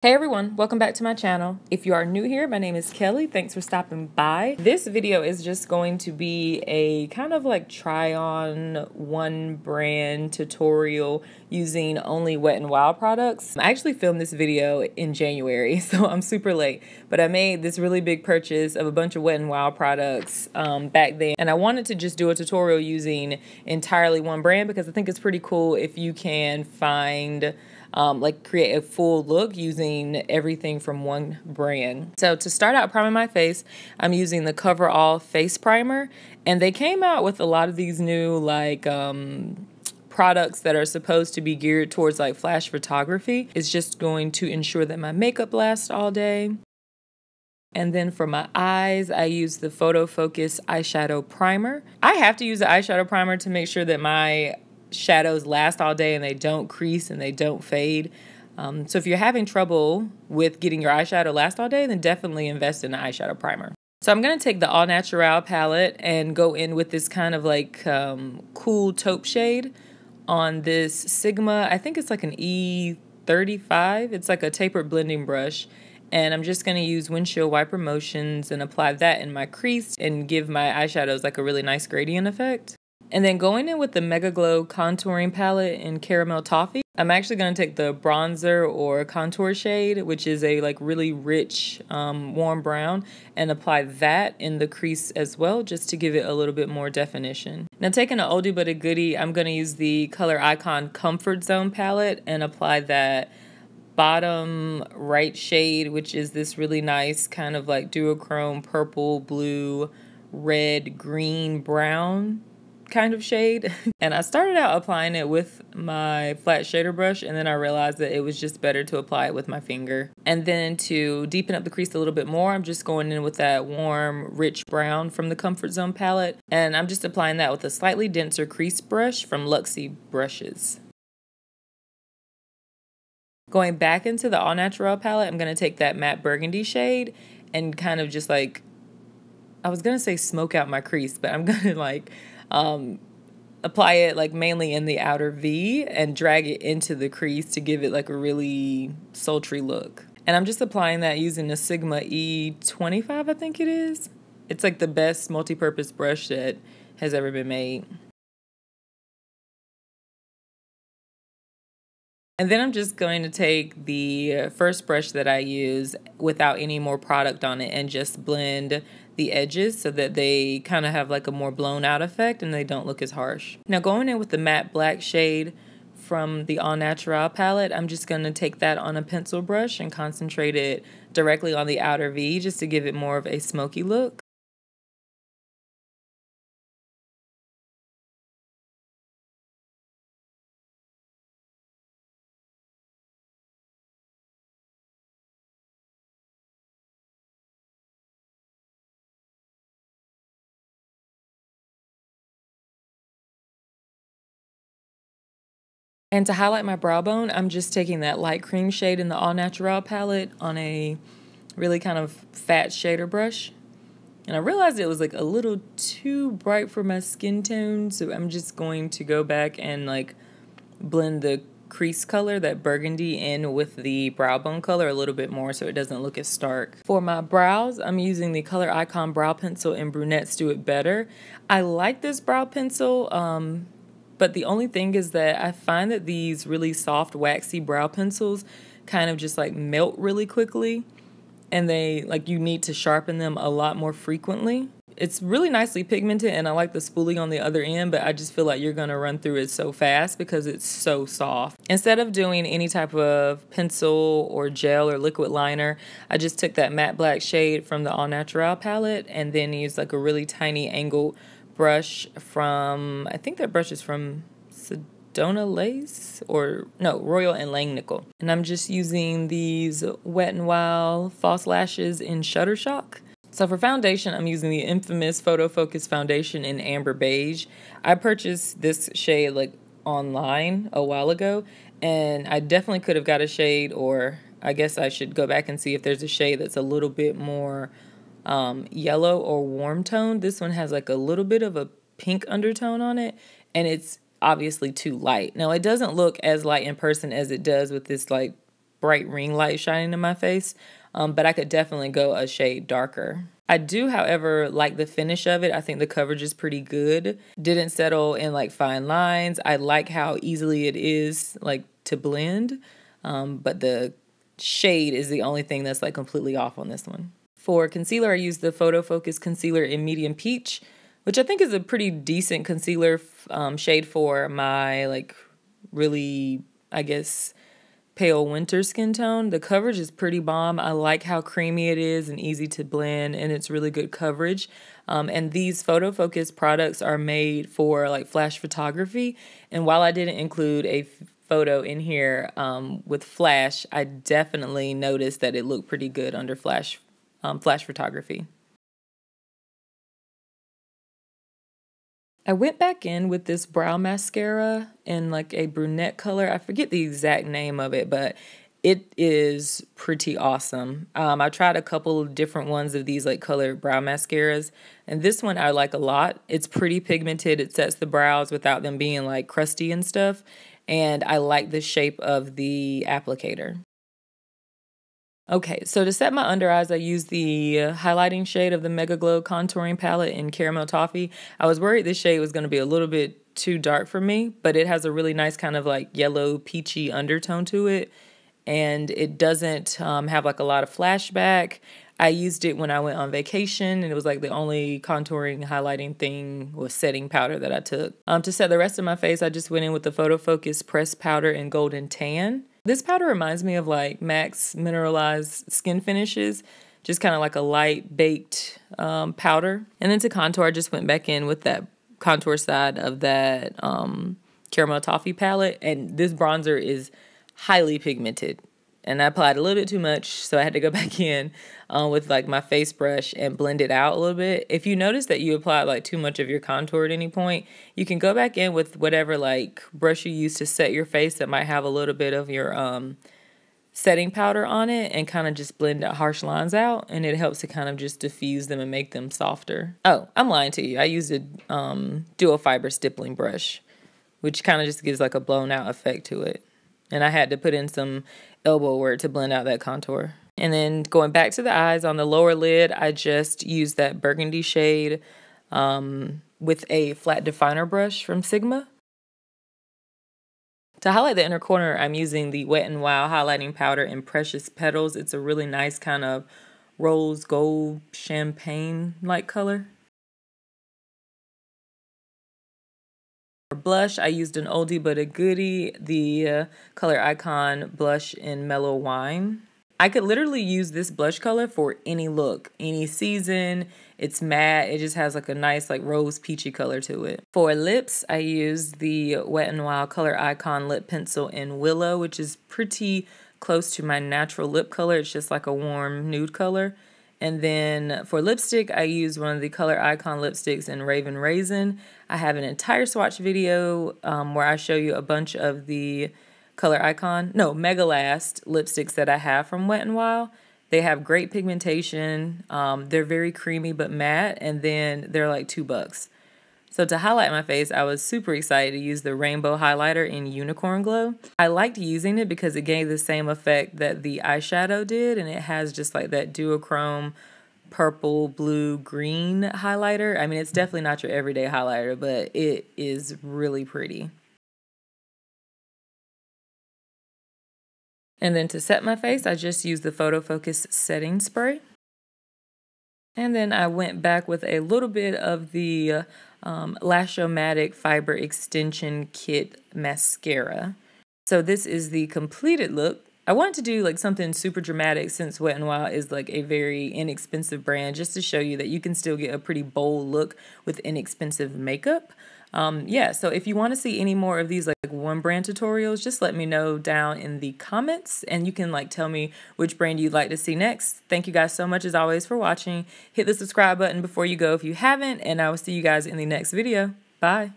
Hey everyone, welcome back to my channel. If you are new here, my name is Kelly. Thanks for stopping by. This video is just going to be a kind of like try on one brand tutorial using only Wet n Wild products. I actually filmed this video in January, so I'm super late, but I made this really big purchase of a bunch of Wet n Wild products back then, and I wanted to just do a tutorial using entirely one brand because I think it's pretty cool if you can find create a full look using everything from one brand. So to start out priming my face, I'm using the Cover All Face Primer, and they came out with a lot of these new products that are supposed to be geared towards like flash photography. It's just going to ensure that my makeup lasts all day. And then for my eyes, I use the Photo Focus Eyeshadow Primer. I have to use the eyeshadow primer to make sure that my shadows last all day and they don't crease and they don't fade. So if you're having trouble with getting your eyeshadow last all day, then definitely invest in an eyeshadow primer. So I'm going to take the All Natural palette and go in with this kind of like cool taupe shade on this Sigma. I think it's like an E35. It's like a tapered blending brush. And I'm just going to use windshield wiper motions and apply that in my crease and give my eyeshadows like a really nice gradient effect. And then going in with the Mega Glow contouring palette in Caramel Toffee, I'm actually going to take the bronzer or contour shade, which is a like really rich warm brown, and apply that in the crease as well, just to give it a little bit more definition. Now taking an oldie but a goodie, I'm going to use the Color Icon Comfort Zone palette and apply that bottom right shade, which is this really nice kind of like duochrome purple, blue, red, green, brown kind of shade. And I started out applying it with my flat shader brush, and then I realized that it was just better to apply it with my finger. And then to deepen up the crease a little bit more, I'm just going in with that warm rich brown from the Comfort Zone palette, and I'm just applying that with a slightly denser crease brush from Luxie brushes. Going back into the All Natural palette, I'm going to take that matte burgundy shade and kind of just like, I was going to say smoke out my crease, but I'm going to like apply it like mainly in the outer V and drag it into the crease to give it like a really sultry look. And I'm just applying that using the Sigma E25, I think it is. It's like the best multi-purpose brush that has ever been made. And then I'm just going to take the first brush that I use without any more product on it and just blend the edges so that they kind of have like a more blown out effect and they don't look as harsh. Now going in with the matte black shade from the All Natural palette, I'm just going to take that on a pencil brush and concentrate it directly on the outer V just to give it more of a smoky look. And to highlight my brow bone, I'm just taking that light cream shade in the All Natural palette on a really kind of fat shader brush. And I realized it was like a little too bright for my skin tone, so I'm just going to go back and like blend the crease color, that burgundy, in with the brow bone color a little bit more so it doesn't look as stark. For my brows, I'm using the Color Icon Brow Pencil in Brunettes Do It Better. I like this brow pencil, but the only thing is that I find that these really soft, waxy brow pencils kind of just like melt really quickly, and they like you need to sharpen them a lot more frequently. It's really nicely pigmented, and I like the spoolie on the other end, but I just feel like you're gonna run through it so fast because it's so soft. Instead of doing any type of pencil or gel or liquid liner, I just took that matte black shade from the All Natural palette and then used like a really tiny angled brush from, I think that brush is from Sedona Lace, or no, Royal and Langnickel. And I'm just using these Wet n Wild false lashes in Shuttershock. So for foundation, I'm using the infamous Photo Focus foundation in Amber Beige. I purchased this shade like online a while ago, and I definitely could have got a shade, or I guess I should go back and see if there's a shade that's a little bit more yellow or warm tone. This one has like a little bit of a pink undertone on it, and it's obviously too light. Now it doesn't look as light in person as it does with this like bright ring light shining in my face, but I could definitely go a shade darker. I do, however, like the finish of it. I think the coverage is pretty good. Didn't settle in like fine lines. I like how easily it is like to blend, but the shade is the only thing that's like completely off on this one. For concealer, I used the Photo Focus Concealer in Medium Peach, which I think is a pretty decent concealer shade for my like really, I guess, pale winter skin tone. The coverage is pretty bomb. I like how creamy it is and easy to blend, and it's really good coverage. And these Photo Focus products are made for like flash photography. And while I didn't include a photo in here with flash, I definitely noticed that it looked pretty good under flash photography. I went back in with this brow mascara in like a brunette color. I forget the exact name of it, but it is pretty awesome. I tried a couple of different ones of these like colored brow mascaras, and this one I like a lot. It's pretty pigmented. It sets the brows without them being like crusty and stuff, and I like the shape of the applicator. Okay, so to set my under eyes, I used the highlighting shade of the Mega Glow Contouring Palette in Caramel Toffee. I was worried this shade was going to be a little bit too dark for me, but it has a really nice kind of like yellow peachy undertone to it, and it doesn't have like a lot of flashback. I used it when I went on vacation, and it was like the only contouring, highlighting thing was setting powder that I took. To set the rest of my face, I just went in with the Photo Focus Pressed Powder in Golden Tan. This powder reminds me of like MAC's Mineralized Skin Finishes, just kind of like a light baked powder. And then to contour, I just went back in with that contour side of that Caramel Toffee palette. And this bronzer is highly pigmented. And I applied a little bit too much, so I had to go back in with like my face brush and blend it out a little bit. If you notice that you applied like too much of your contour at any point, you can go back in with whatever like brush you use to set your face that might have a little bit of your setting powder on it, and kind of just blend the harsh lines out, and it helps to kind of just diffuse them and make them softer. Oh, I'm lying to you. I used a dual fiber stippling brush, which kind of just gives like a blown out effect to it. And I had to put in some elbow work to blend out that contour. And then going back to the eyes, on the lower lid, I just used that burgundy shade with a flat definer brush from Sigma. To highlight the inner corner, I'm using the Wet n Wild highlighting powder in Precious Petals. It's a really nice kind of rose gold champagne-like color. For blush, I used an oldie but a goodie, the Color Icon blush in Mellow Wine. I could literally use this blush color for any look, any season. It's matte. It just has like a nice like rose peachy color to it. For lips, I used the Wet n Wild Color Icon lip pencil in Willow, which is pretty close to my natural lip color. It's just like a warm nude color. And then for lipstick, I used one of the Color Icon lipsticks in Raven Raisin. I have an entire swatch video where I show you a bunch of the Mega Last lipsticks that I have from Wet n Wild. They have great pigmentation. They're very creamy but matte, and then they're like $2. So to highlight my face, I was super excited to use the Rainbow Highlighter in Unicorn Glow. I liked using it because it gave the same effect that the eyeshadow did, and it has just like that duochrome purple, blue, green highlighter. I mean, it's definitely not your everyday highlighter, but it is really pretty. And then to set my face, I just used the Photo Focus setting spray. And then I went back with a little bit of the Lash-O-Matic Fiber Extension Kit Mascara. So this is the completed look. I wanted to do like something super dramatic since Wet n Wild is like a very inexpensive brand, just to show you that you can still get a pretty bold look with inexpensive makeup. Yeah, so if you want to see any more of these like one brand tutorials, just let me know down in the comments, and you can like tell me which brand you'd like to see next. Thank you guys so much as always for watching. Hit the subscribe button before you go if you haven't, and I will see you guys in the next video. Bye.